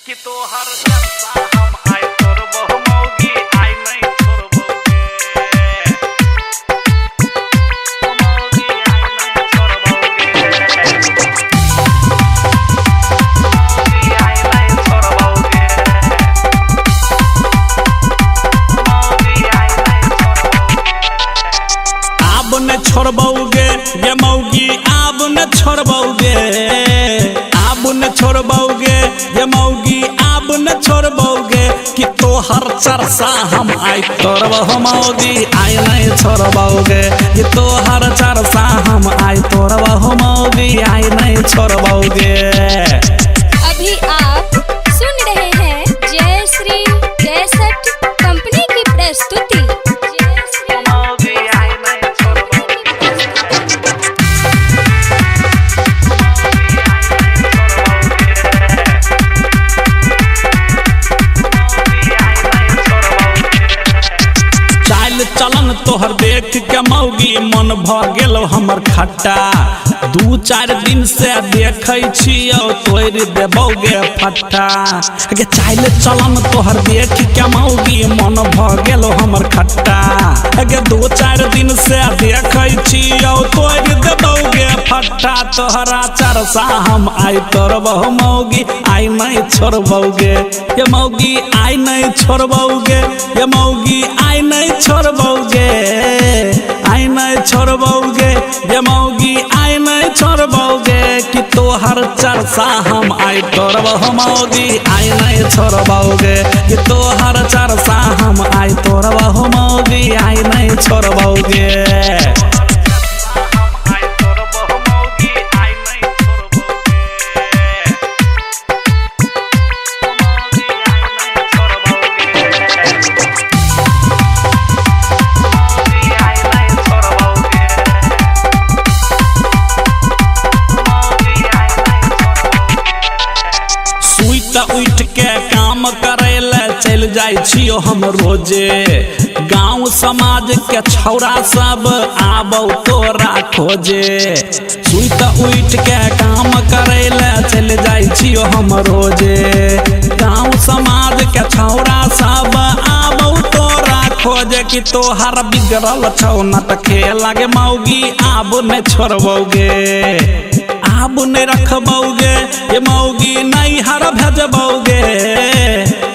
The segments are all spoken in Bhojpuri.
कि तो हर चर्चा हम आए तोर बहुमौगी आई नहीं छोड़बोगे बहुमौगी आई नहीं छोड़बोगे बहुमौगी आई नहीं छोड़बोगे बहुमौगी आई नहीं छोड़बोगे आब न छोड़बोगे ये मौगी आब न छोड़बोगे आब न छोड़बोगे ये मौगी आब न छोड़बोगे कि तोहर चर्चा हम आई तोर बहुमौगी आई नहीं छोड़बोगे कि तोहर चर्चा हम आई तोर बहुमौगी आई नहीं छोड़बोगे। अभी आप सुन रहे हैं जय श्री कैसेट कंपनी की प्रस्तुति। बहुमौगी आई नहीं छोड़बोगे चाल चलन तोहर देख के मौगी मन भ गेल हमर खट्टा दू चार दिन से देखै छियौ तोड़ देबोगे फट्टा गे चाल चलन तोहर देख के मौगी मन भ गेल हमर खट्टा गे दू चार दिन से देखै छियौ तोड़ देबोगे फट्टा तोहरा चर्चा हम आई तोर बहुमौगी आई नहीं छोड़बोगे ये मौगी आई नहीं छोड़बोगे ये मौगी आई नहीं छोड़बोगे आई नहीं छोड़बोगे ये मौगी आई नहीं छोड़बोगे कि तोहर चर्चा हम आई तोर बहुमौगी आई नहीं छोड़बोगे कि तोहर चर्चा हम आई तोर बहुमौगी आई नहीं छोड़बोगे। उठ के काम करे ले चल जाई छियो हम रोजे गांव समाज के छौरा सब आबौ तोरा खोजे सुइत उठ के काम करे ले चल जाई छियो हम रोजे गांव समाज के छौरा सब आबौ तोरा खोजे कि तोहर बिगड़ल छौ नट खेला गे मौगी आब नहीं छोड़बोगे आब नहीं रखबोगे ये मौगी नहीं हर भेजबोगे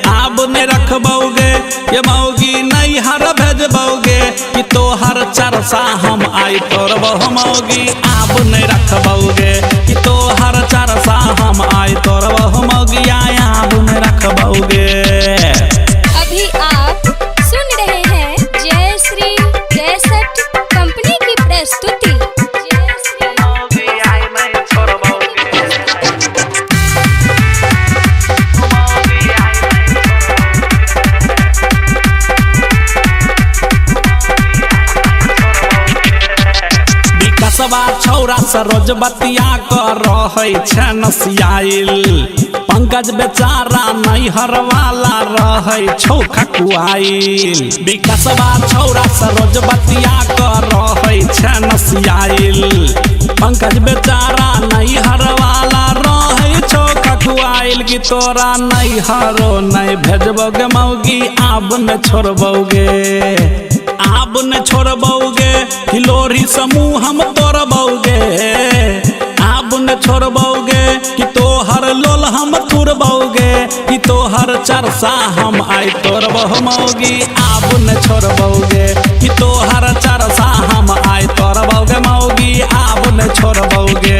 आब नहीं रखबोगे ये मौगी नहीं हर भेजबोगे कि तोहर चर्चा हम आई तोर बहुमौगी आब नहीं रखबोगे कि तोहर चर्चा हम आई तोर बहुमौगी आब नहीं रखबोगे। अभी आप सुन रहे हैं जय श्री कैसेट कंपनी की प्रस्तुति। सबा छौरा से रोज बतिया कर रहे छै नसियाइल पंकज बेचारा नैहर वाला रहे छौ खकुआइल विकासबा छौरा से रोज बतिया कर रहे छै नसियाइल पंकज बेचारा नैहर वाला रहे छौ खकुआइल कि तोरा नैहरो नहीं भेजबोगे मौगी आब न छोड़बोगे आब न छोड़बोगे हिलोरी समूह हम तोड़बोगे आब न छोड़बोगे कि तोहर लोल हम तुरबोगे कि तोहर चर्चा हम आई तोर बहुमौगी आब न छोड़बोगे कि तोहर चर्चा हम आई तोड़बोगे मौगी आब न छोड़बोगे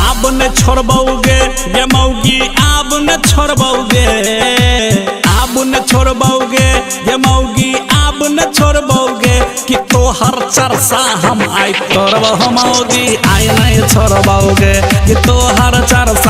आब न छोड़बोगे ये मौगी आब न छोड़बोगे आब न छोड़बोगे ये मौगी आब न छोड़बोगे कि तोहर चर्चा हम आई तोर बहुमौगी आई नहीं छोड़बोगे कि तोहर चर्चा